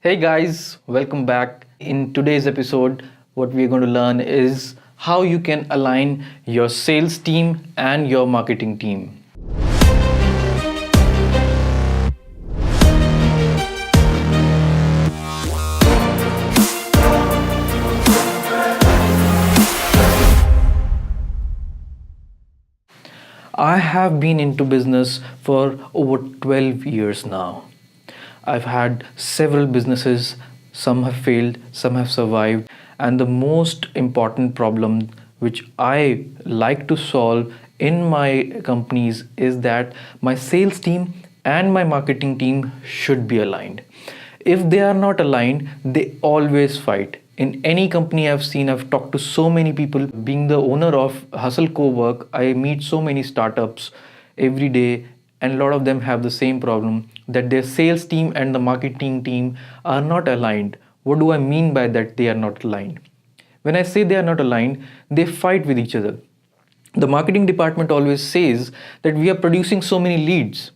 Hey guys, welcome back. In today's episode, what we're going to learn is how you can align your sales team and your marketing team. I have been into business for over 12 years now. I've had several businesses, some have failed, some have survived, and the most important problem which I like to solve in my companies is that my sales team and my marketing team should be aligned. If they are not aligned, they always fight. In any company I've seen, I've talked to so many people. Being the owner of Hustle Co-work, I meet so many startups every day, and a lot of them have the same problem that their sales team and the marketing team are not aligned. What do I mean by that? They are not aligned. When I say they are not aligned, they fight with each other. The marketing department always says that we are producing so many leads,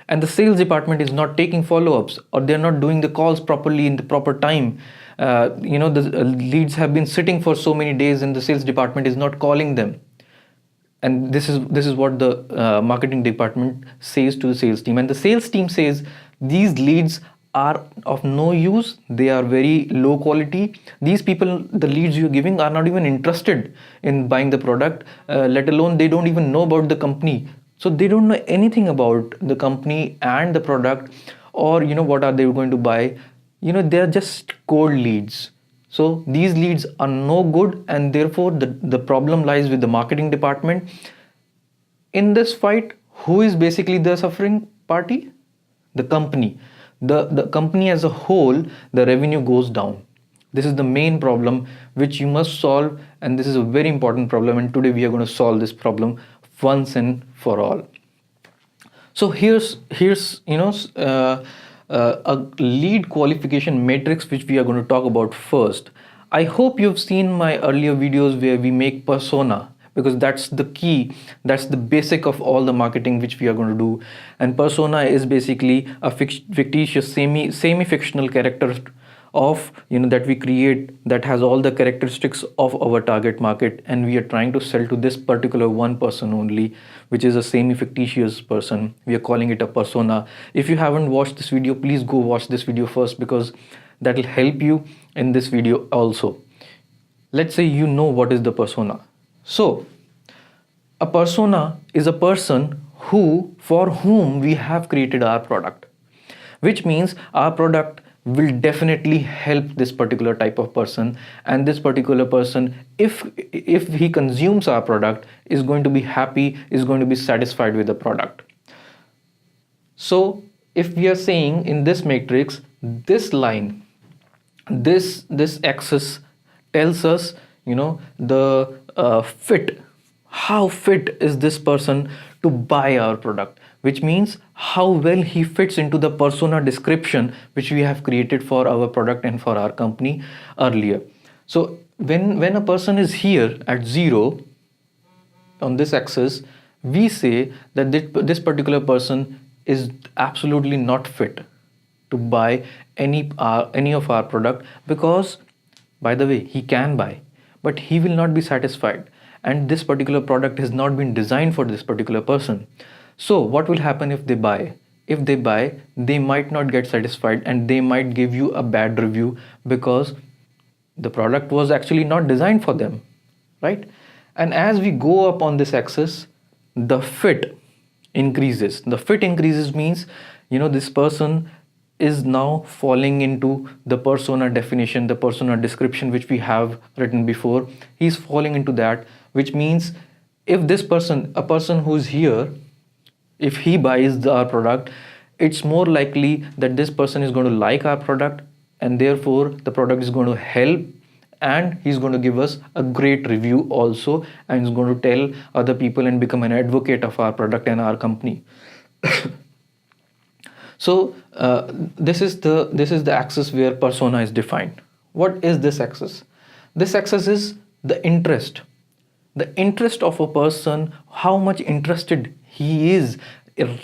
and the sales department is not taking follow-ups, or they're not doing the calls properly in the proper time. The leads have been sitting for so many days and the sales department is not calling them. And this is what the marketing department says to the sales team, and the sales team says these leads are of no use, they are very low quality. These people, the leads you're giving, are not even interested in buying the product, let alone they don't even know about the company. So they don't know anything about the company and the product, or what are they going to buy. They're just cold leads. So these leads are no good, and therefore the problem lies with the marketing department. In this fight, who is basically the suffering party? The company. The company as a whole, the revenue goes down. This is the main problem which you must solve, and this is a very important problem, and today we are going to solve this problem once and for all. So here's a lead qualification matrix which we are going to talk about first. I hope you've seen my earlier videos where we make persona, because that's the key, that's the basic of all the marketing which we are going to do. And persona is basically a fictitious semi-fictional character of that we create, that has all the characteristics of our target market, and we are trying to sell to this particular one person only, which is a semi-fictitious person. We are calling it a persona. If you haven't watched this video, please go watch this video first, because that will help you in this video also. Let's say you know what is the persona. So a persona is a person for whom we have created our product, which means our product will definitely help this particular type of person, and this particular person, if he consumes our product, is going to be happy, is going to be satisfied with the product. So if we are saying in this matrix, this line, this axis tells us the fit, how fit is this person to buy our product, which means how well he fits into the persona description which we have created for our product and for our company earlier. So when a person is here at 0 on this axis, we say that this particular person is absolutely not fit to buy any of our product, because, by the way, he can buy, but he will not be satisfied, and this particular product has not been designed for this particular person. So what will happen if they buy? If they buy, they might not get satisfied, and they might give you a bad review, because the product was actually not designed for them, right? And as we go up on this axis, the fit increases. The fit increases means this person is now falling into the persona definition, the persona description which we have written before. He's falling into that, which means if this person, a person who's here, if he buys our product, it's more likely that this person is going to like our product, and therefore the product is going to help, and he's going to give us a great review also, and he's going to tell other people and become an advocate of our product and our company. So this is the axis where persona is defined. What is this axis? This axis is the interest of a person, how much interested he is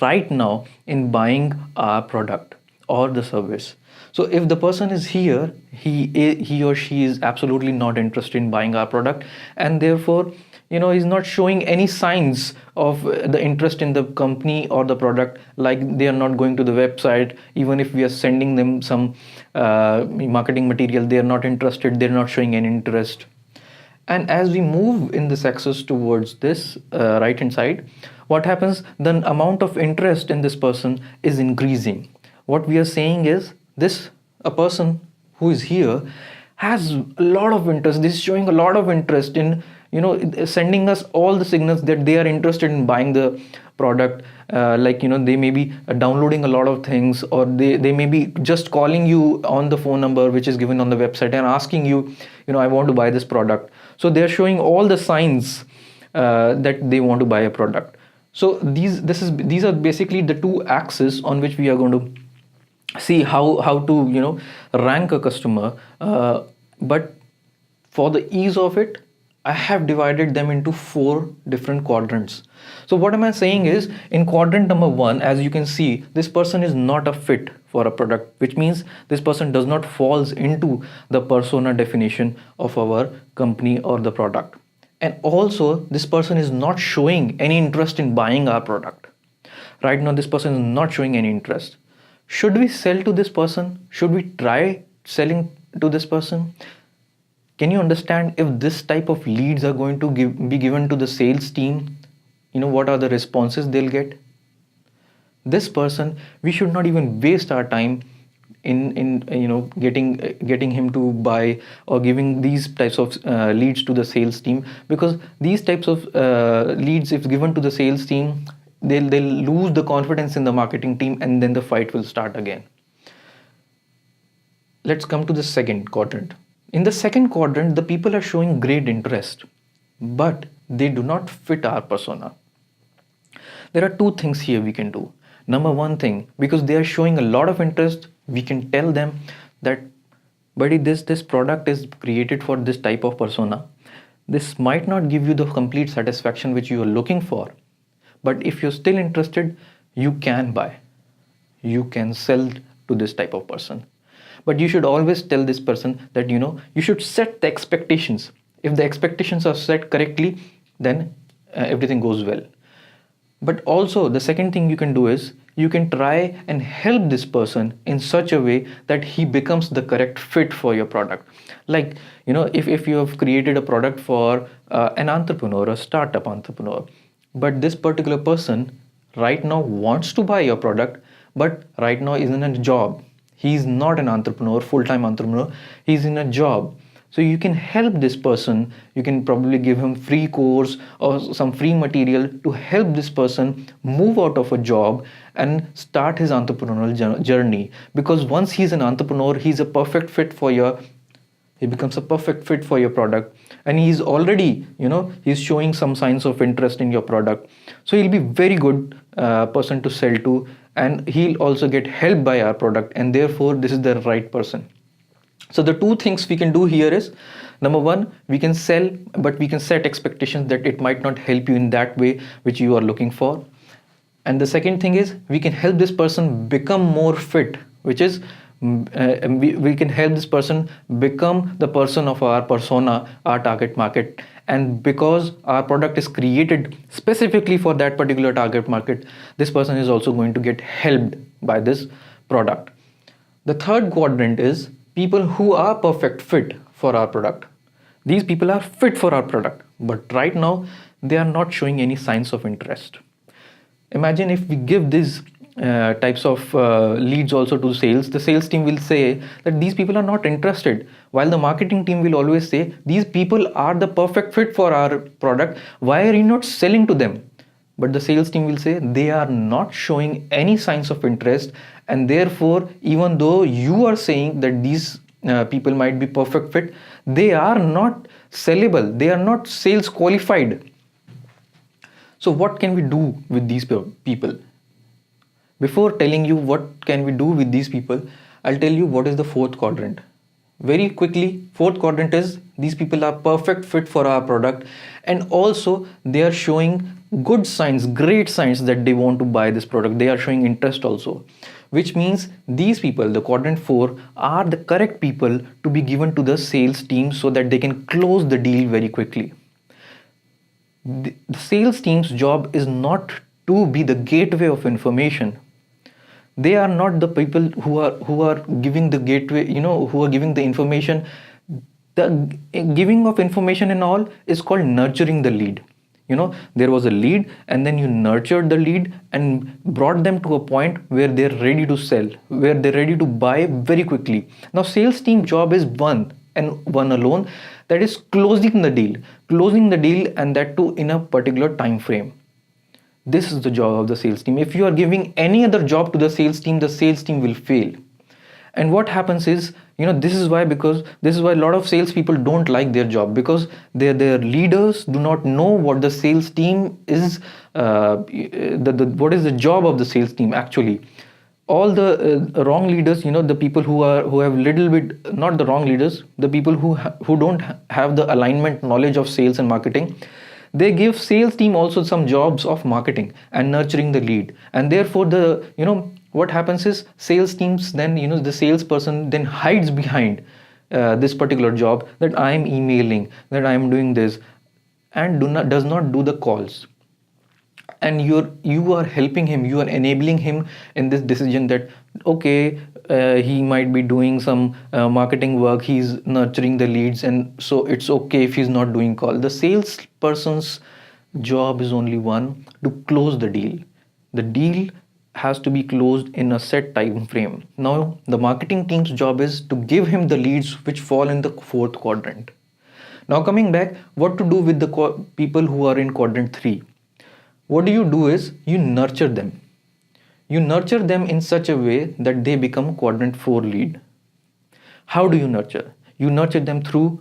right now in buying our product or the service. So if the person is here, he or she is absolutely not interested in buying our product, and therefore is not showing any signs of the interest in the company or the product. Like they are not going to the website. Even if we are sending them some marketing material, they are not interested, they're not showing any interest. And as we move in this axis towards this right hand side, what happens, the amount of interest in this person is increasing. What we are saying is, this a person who is here has a lot of interest. This is showing a lot of interest in sending us all the signals that they are interested in buying the product. They may be downloading a lot of things, or they may be just calling you on the phone number which is given on the website and asking you, I want to buy this product. So they're showing all the signs that they want to buy a product. So these are basically the two axes on which we are going to see how to rank a customer. But for the ease of it, I have divided them into 4 different quadrants. So what am I saying is, in quadrant number 1, as you can see, this person is not a fit for a product, which means this person does not falls into the persona definition of our company or the product. And also this person is not showing any interest in buying our product. Right now this person is not showing any interest. Should we sell to this person? Should we try selling to this person? Can you understand, if this type of leads are going to be given to the sales team, what are the responses they'll get? This person, we should not even waste our time in getting him to buy or giving these types of leads to the sales team, because these types of leads, if given to the sales team, they'll lose the confidence in the marketing team, and then the fight will start again. Let's come to the second quadrant. In the second quadrant, the people are showing great interest, but they do not fit our persona. There are 2 things here we can do. Number 1 thing, because they are showing a lot of interest, we can tell them that, buddy, this product is created for this type of persona. This might not give you the complete satisfaction which you are looking for, but if you're still interested, you can buy. You can sell to this type of person. But you should always tell this person that you should set the expectations. If the expectations are set correctly, then everything goes well. But also the second thing you can do is, you can try and help this person in such a way that he becomes the correct fit for your product. Like, if you have created a product for an entrepreneur, a startup entrepreneur, but this particular person right now wants to buy your product, but right now is in a job. He's not an entrepreneur, full-time entrepreneur. He's in a job. So you can help this person. You can probably give him free course or some free material to help this person move out of a job and start his entrepreneurial journey. Because once he's an entrepreneur, he's a perfect fit for he becomes a perfect fit for your product. And he's already, he's showing some signs of interest in your product. So he'll be very good person to sell to, and he'll also get helped by our product, and therefore this is the right person. So the 2 things we can do here is, number 1, we can sell, but we can set expectations that it might not help you in that way which you are looking for. And the second thing is, we can help this person become more fit, which is we can help this person become the person of our persona, our target market. And because our product is created specifically for that particular target market, this person is also going to get helped by this product. The third quadrant is people who are perfect fit for our product. These people are fit for our product, but right now they are not showing any signs of interest. Imagine if we give these types of leads also to sales, the sales team will say that these people are not interested, while the marketing team will always say these people are the perfect fit for our product, why are you not selling to them? But the sales team will say they are not showing any signs of interest, and therefore even though you are saying that these people might be perfect fit, they are not sellable, they are not sales qualified. So what can we do with these people? Before telling you what can we do with these people, I'll tell you what is the 4th quadrant. Very quickly, 4th quadrant is these people are perfect fit for our product, and also they are showing good signs, great signs that they want to buy this product. They are showing interest also. which means these people, the quadrant 4, are the correct people to be given to the sales team so that they can close the deal very quickly. The sales team's job is not to be the gateway of information. They are not the people who are giving the gateway, who are giving the information. The giving of information and all is called nurturing the lead. There was a lead, and then you nurtured the lead and brought them to a point where they're ready to sell, where they're ready to buy very quickly. Now sales team job is one and one alone, that is closing the deal, and that too in a particular time frame. This is the job of the sales team. If you are giving any other job to the sales team will fail. And what happens is, this is why a lot of salespeople don't like their job, because their leaders do not know what the sales team is, what is the job of the sales team actually. All the wrong leaders, the people who have little bit, not the wrong leaders, the people who don't have the alignment knowledge of sales and marketing, they give sales team also some jobs of marketing and nurturing the lead, and therefore what happens is sales teams then, the salesperson then hides behind this particular job, that I am emailing, that I am doing this, and does not do the calls. And you are helping him, you are enabling him in this decision that okay, he might be doing some marketing work, he's nurturing the leads, and so it's okay if he's not doing call. The salesperson's job is only one, to close the deal. The deal has to be closed in a set time frame. Now the marketing team's job is to give him the leads which fall in the fourth quadrant. Now coming back, what to do with the people who are in quadrant 3? What do you do is you nurture them. You nurture them in such a way that they become quadrant 4 lead. How do you nurture? You nurture them through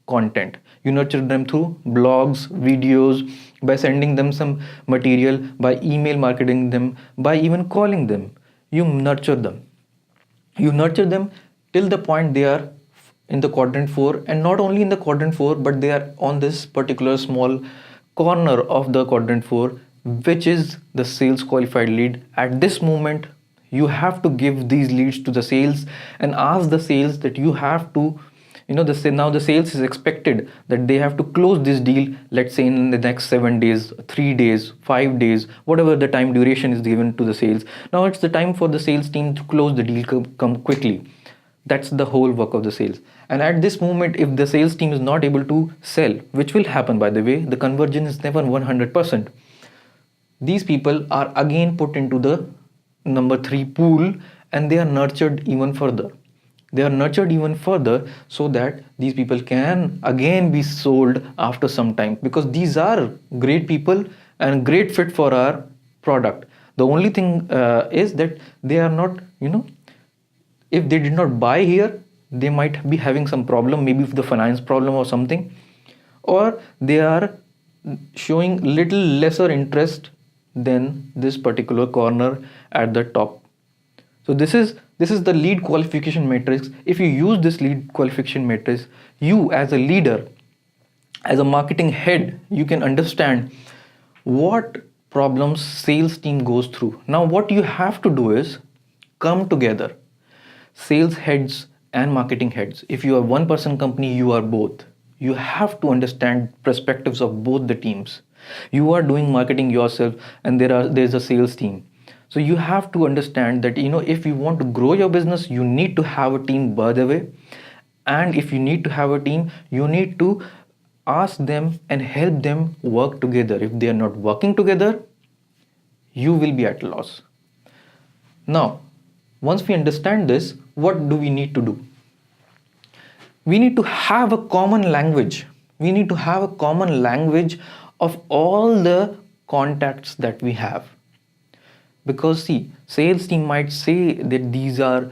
content. You nurture them through blogs, videos, by sending them some material, by email marketing them, by even calling them. You nurture them. You nurture them till the point they are in the quadrant 4, and not only in the quadrant 4, but they are on this particular small corner of the quadrant 4, which is the sales qualified lead. At this moment, you have to give these leads to the sales and ask the sales that you have to, now the sales is expected that they have to close this deal, let's say in the next 7 days, 3 days, 5 days, whatever the time duration is given to the sales. Now it's the time for the sales team to close the deal, come quickly. That's the whole work of the sales. And at this moment, if the sales team is not able to sell, which will happen by the way, the conversion is never 100%. These people are again put into the number 3 pool, and they are nurtured even further. They are nurtured even further so that these people can again be sold after some time, because these are great people and great fit for our product. The only thing is that they are not, if they did not buy here, they might be having some problem, maybe the finance problem or something, or they are showing little lesser interest than this particular corner at the top. So this is the lead qualification matrix. If you use this lead qualification matrix, you as a leader, as a marketing head, you can understand what problems sales team goes through. Now what you have to do is come together, sales heads and marketing heads. If you are one person company, you are both. You have to understand perspectives of both the teams. You are doing marketing yourself, and there's a sales team. So you have to understand that, if you want to grow your business, you need to have a team by the way. And if you need to have a team, you need to ask them and help them work together. If they are not working together, you will be at a loss. Now, once we understand this, what do we need to do? We need to have a common language. We need to have a common language of all the contacts that we have. Because see, sales team might say that these are,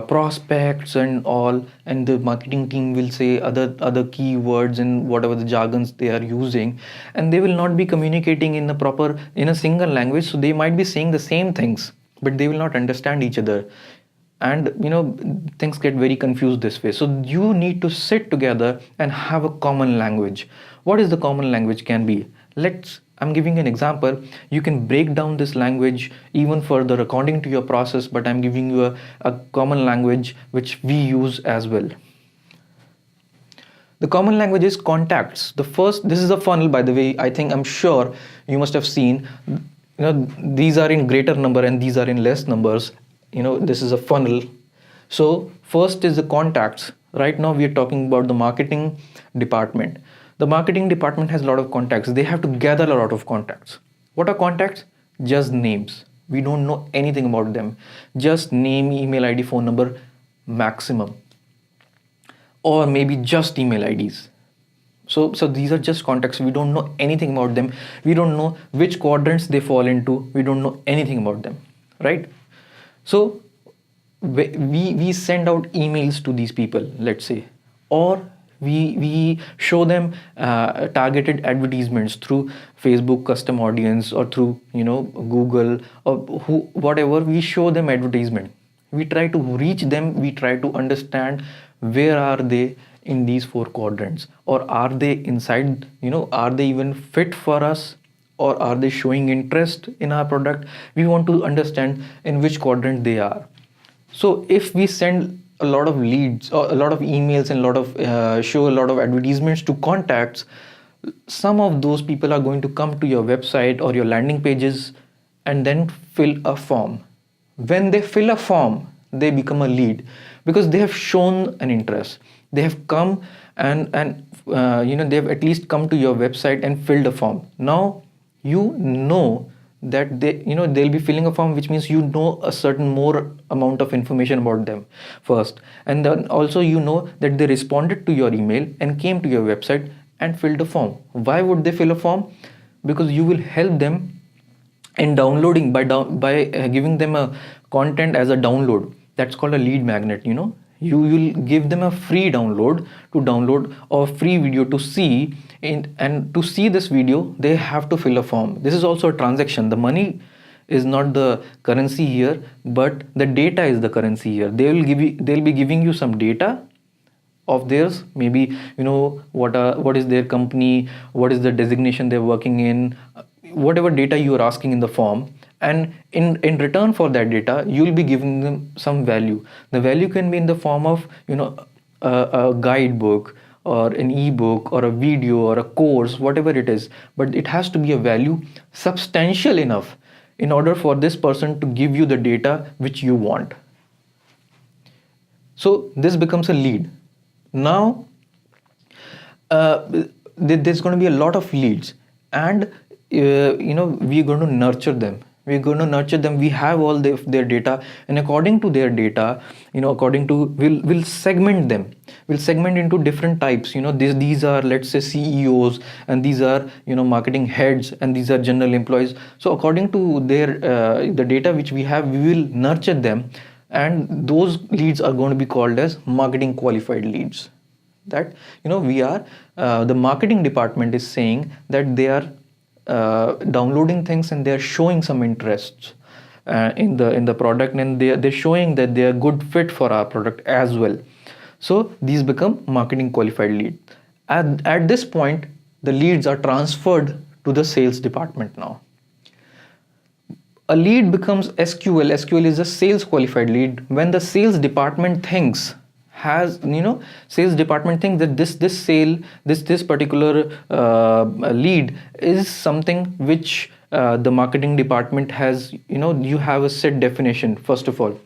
prospects and all, and the marketing team will say other keywords and whatever the jargons they are using, and they will not be communicating in a single language. So they might be saying the same things, but they will not understand each other. And things get very confused this way. So you need to sit together and have a common language. What is the common language can be? Let's I'm giving an example. You can break down this language even further according to your process, but I'm giving you a common language which we use as well. The common language is contacts. The first, this is a funnel, by the way. I'm sure you must have seen, these are in greater number and these are in less numbers. This is a funnel. So first is the contacts. Right now we are talking about the marketing department. The marketing department has a lot of contacts. They have to gather a lot of contacts. What are contacts? Just names. We don't know anything about them. Just name, email ID, phone number, maximum. Or maybe just email IDs. So these are just contacts. We don't know anything about them. We don't know which quadrants they fall into. We don't know anything about them, right? So we send out emails to these people, let's say, or we show them targeted advertisements through Facebook custom audience, or through Google, or whatever. We show them advertisement. We try to reach them. We try to understand where are they in these four quadrants, or are they inside, are they even fit for us, or are they showing interest in our product? We want to understand in which quadrant they are. So if we send a lot of leads or a lot of emails and show a lot of advertisements to contacts, some of those people are going to come to your website or your landing pages and then fill a form. When they fill a form, they become a lead because they have shown an interest. They have come and they have at least come to your website and filled a form. Now that they'll be filling a form, which means a certain more amount of information about them first, and then also that they responded to your email and came to your website and filled a form. Why would they fill a form? Because you will help them in downloading by giving them a content as a download. That's called a lead magnet. You will give them a free download to download, or free video to see, and to see this video they have to fill a form. This is also a transaction. The money is not the currency here, but the data is the currency here. They'll be giving you some data of theirs, maybe what is their company, what is the designation they're working in, whatever data you are asking in the form. And in return for that data, you'll be giving them some value. The value can be in the form of a guidebook, or an ebook, or a video, or a course, whatever it is. But it has to be a value substantial enough in order for this person to give you the data which you want. So this becomes a lead. Now there's going to be a lot of leads, and we're going to nurture them. We have all their data, and according to their data, we'll segment them. We'll segment into different types. These are, let's say, CEOs, and these are marketing heads, and these are general employees. So according to their the data which we have, we will nurture them, and those leads are going to be called as marketing qualified leads. That we are the marketing department is saying that they are downloading things, and they're showing some interest in the product, and they're showing that they are good fit for our product as well. So these become marketing qualified lead. At this point, the leads are transferred to the sales department. Now a lead becomes SQL. SQL is a sales qualified lead. When the sales department thinks sales department thinks that this particular lead is something which the marketing department has, you have a set definition. First of all,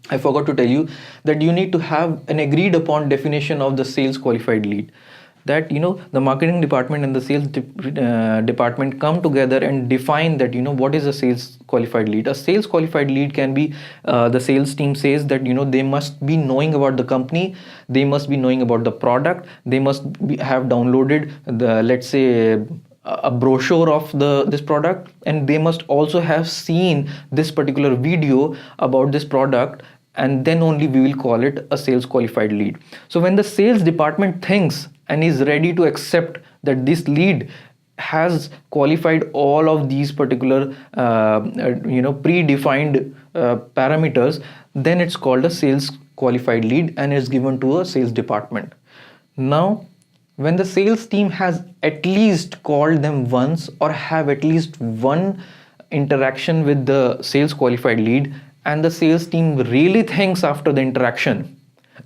I forgot to tell you that you need to have an agreed upon definition of the sales qualified lead. That the marketing department and the sales department come together and define that what is a sales qualified lead. A sales qualified lead can be the sales team says that they must be knowing about the company, they must be knowing about the product, they must have downloaded the, let's say, a brochure of this product, and they must also have seen this particular video about this product, and then only we will call it a sales qualified lead. So when the sales department thinks and is ready to accept that this lead has qualified all of these particular predefined parameters, then it's called a sales qualified lead and is given to a sales department. Now when the sales team has at least called them once or have at least one interaction with the sales qualified lead, and the sales team really thinks after the interaction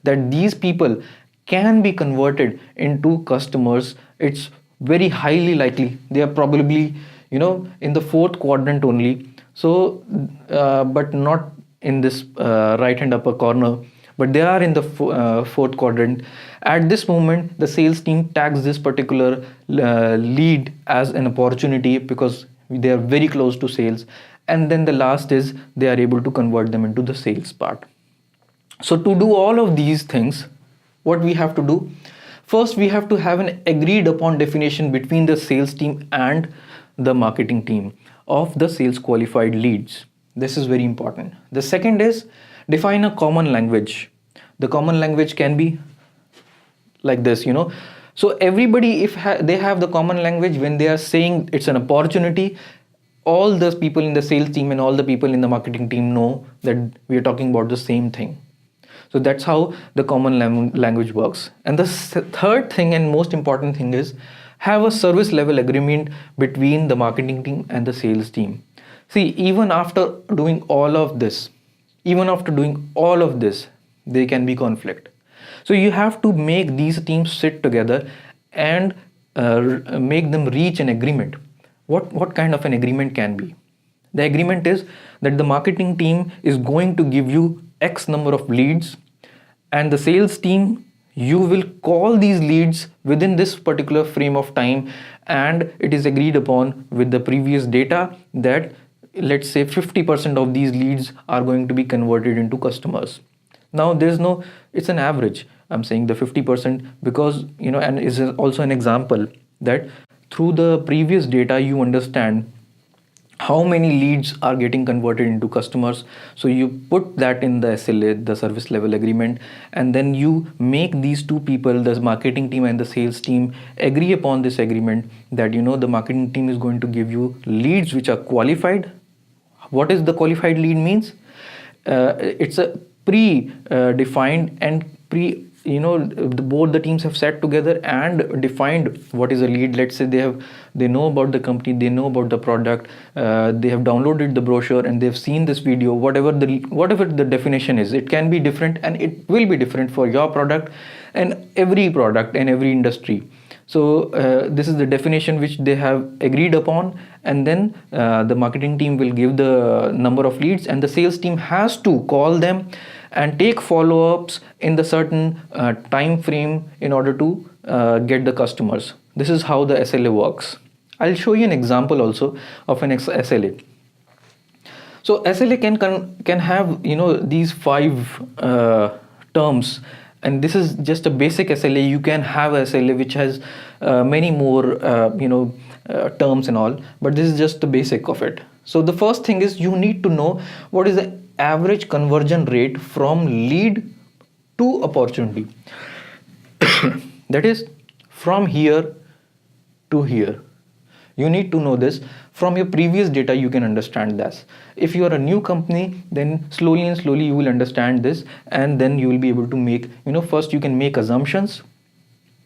that these people can be converted into customers, it's very highly likely they are probably, in the fourth quadrant only. So but not in this right hand upper corner, but they are in the fourth quadrant. At this moment, the sales team tags this particular lead as an opportunity because they are very close to sales. And then the last is they are able to convert them into the sales part. So to do all of these things, what we have to do? First, we have to have an agreed upon definition between the sales team and the marketing team of the sales qualified leads. This is very important. The second is define a common language. The common language can be like this, So everybody, if they have the common language when they are saying it's an opportunity, all those people in the sales team and all the people in the marketing team know that we are talking about the same thing. So that's how the common language works. And the third thing and most important thing is have a service level agreement between the marketing team and the sales team. See, even after doing all of this, there can be conflict. So you have to make these teams sit together and make them reach an agreement. What kind of an agreement can be? The agreement is that the marketing team is going to give you X number of leads, and the sales team, you will call these leads within this particular frame of time, and it is agreed upon with the previous data that let's say 50% of these leads are going to be converted into customers. Now it's an average. I'm saying the 50% because, and is also an example that through the previous data, you understand how many leads are getting converted into customers. So you put that in the SLA, the service level agreement, and then you make these two people, the marketing team and the sales team, agree upon this agreement that, the marketing team is going to give you leads which are qualified. What is the qualified lead means? It's a pre-defined and both the teams have sat together and defined what is a lead. Let's say they know about the company, they know about the product, they have downloaded the brochure and they've seen this video. Whatever the definition is, it can be different and it will be different for your product and every product and every industry. So this is the definition which they have agreed upon, and then the marketing team will give the number of leads and the sales team has to call them and take follow-ups in the certain time frame in order to get the customers. This is how the SLA works. I'll show you an example also of an SLA. So SLA can have these 5 terms, and this is just a basic SLA. You can have a SLA which has many more terms and all, but this is just the basic of it. So the first thing is you need to know what is the average conversion rate from lead to opportunity. That is from here to here. You need to know this. From your previous data you can understand this. If you are a new company, then slowly you will understand this, and then you will be able to make, first you can make assumptions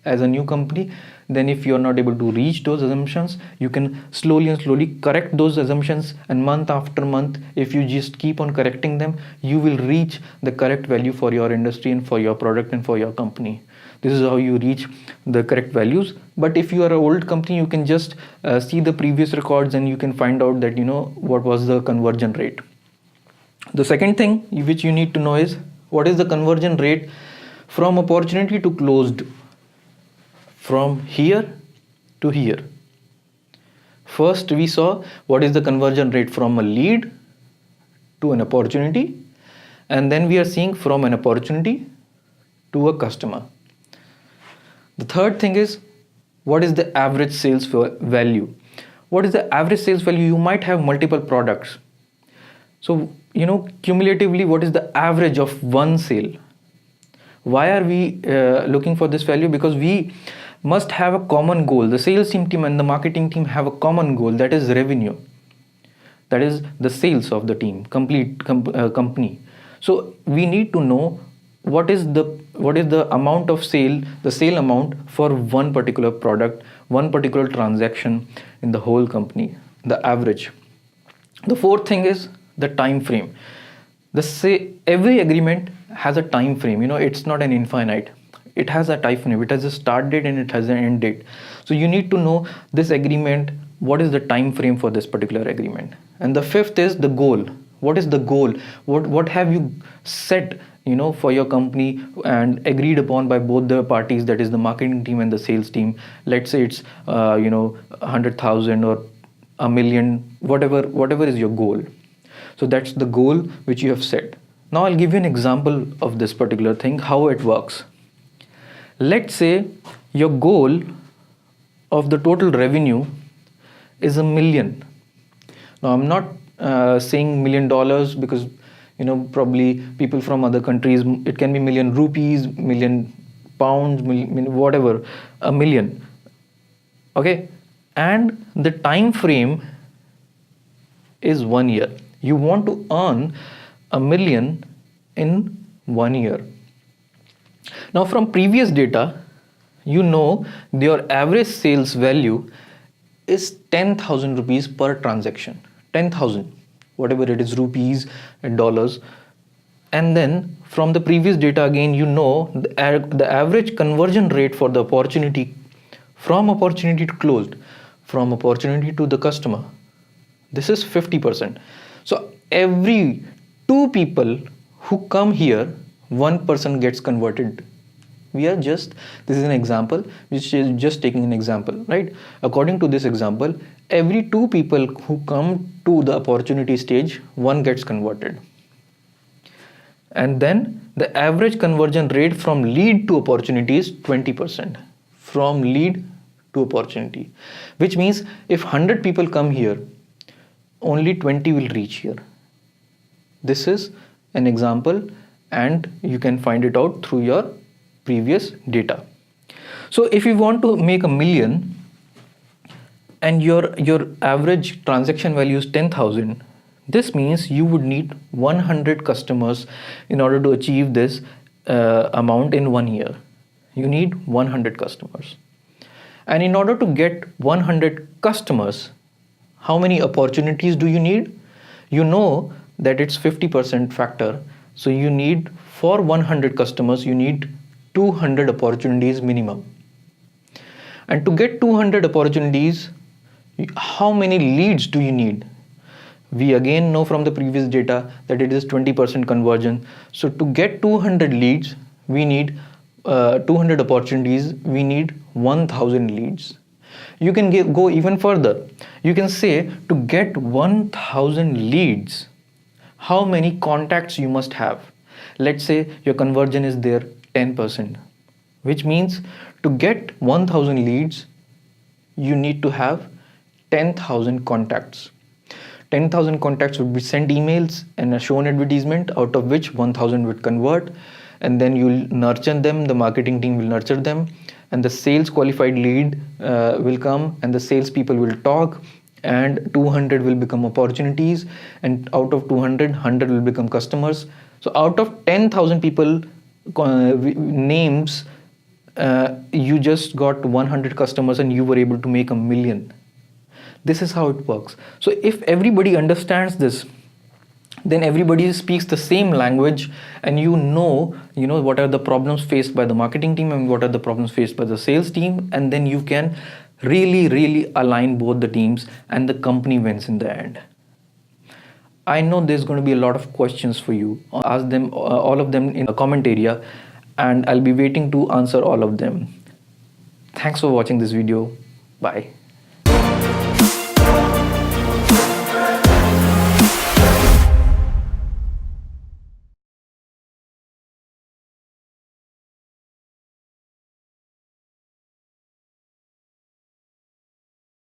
as a new company. Then if you are not able to reach those assumptions, you can slowly correct those assumptions, and month after month, if you just keep on correcting them, you will reach the correct value for your industry and for your product and for your company. This is how you reach the correct values. But if you are an old company, you can just see the previous records and you can find out that what was the conversion rate. The second thing which you need to know is what is the conversion rate from opportunity to closed, from here to here. First we saw what is the conversion rate from a lead to an opportunity, and then we are seeing from an opportunity to a customer. The third thing is what is the average sales value. What is the average sales value? You might have multiple products, so cumulatively what is the average of one sale. Why are we looking for this value? Because we must have a common goal. The sales team and the marketing team have a common goal, that is revenue, that is the sales of the team, complete company. So we need to know what is the amount of sale amount for one particular product, one particular transaction in the whole company, the average. The fourth thing is the time frame. Every agreement has a time frame. It's not an infinite. It has a time frame. It has a start date and it has an end date. So you need to know this agreement, what is the time frame for this particular agreement. And the fifth is the goal. What is the goal? What have you set for your company and agreed upon by both the parties, that is the marketing team and the sales team? Let's say it's 100,000 or a million, whatever is your goal. So that's the goal which you have set. Now I'll give you an example of this particular thing, how it works. Let's say your goal of the total revenue is $1 million. Now I'm not saying $1 million because probably people from other countries, it can be million rupees, million pounds, whatever, a million. Okay, and the time frame is 1 year. You want to earn $1 million in 1 year. Now from previous data, your average sales value is 10,000 rupees per transaction. 10,000, whatever it is, rupees and dollars. And then from the previous data again, the average conversion rate for the opportunity, from opportunity to closed, from opportunity to the customer, this is 50%. So every 2 people who come here, 1 person gets converted. This is an example, which is just taking an example, right? According to this example, every 2 people who come to the opportunity stage, 1 gets converted. And then the average conversion rate from lead to opportunity is 20%. From lead to opportunity, which means if 100 people come here, only 20 will reach here. This is an example, and you can find it out through your previous data. So if you want to make $1 million and your average transaction value is 10,000, this means you would need 100 customers in order to achieve this amount in 1 year. You need 100 customers. And in order to get 100 customers, how many opportunities do you need? You know that it's 50% factor. So you need, for 100 customers, you need 200 opportunities minimum. And to get 200 opportunities, how many leads do you need? We again know from the previous data that it is 20% conversion. So to get 200 leads, we need 200 opportunities, we need 1000 leads. You can go even further. You can say, to get 1000 leads, how many contacts you must have. Let's say your conversion is there 10%, which means to get 1000 leads, you need to have 10,000 contacts. 10,000 contacts would be sent emails and a shown advertisement, out of which 1000 would convert, and then you'll nurture them, the marketing team will nurture them, and the sales qualified lead will come, and the sales people will talk, and 200 will become opportunities, and out of 200, 100 will become customers. So out of 10,000 people names, you just got 100 customers and you were able to make $1 million. This is how it works. So if everybody understands this, then everybody speaks the same language, and you know what are the problems faced by the marketing team and what are the problems faced by the sales team, and then you can really align both the teams and the company wins in the end. I know there's going to be a lot of questions for you. Ask them, all of them, in the comment area, and I'll be waiting to answer all of them. Thanks for watching this video. Bye.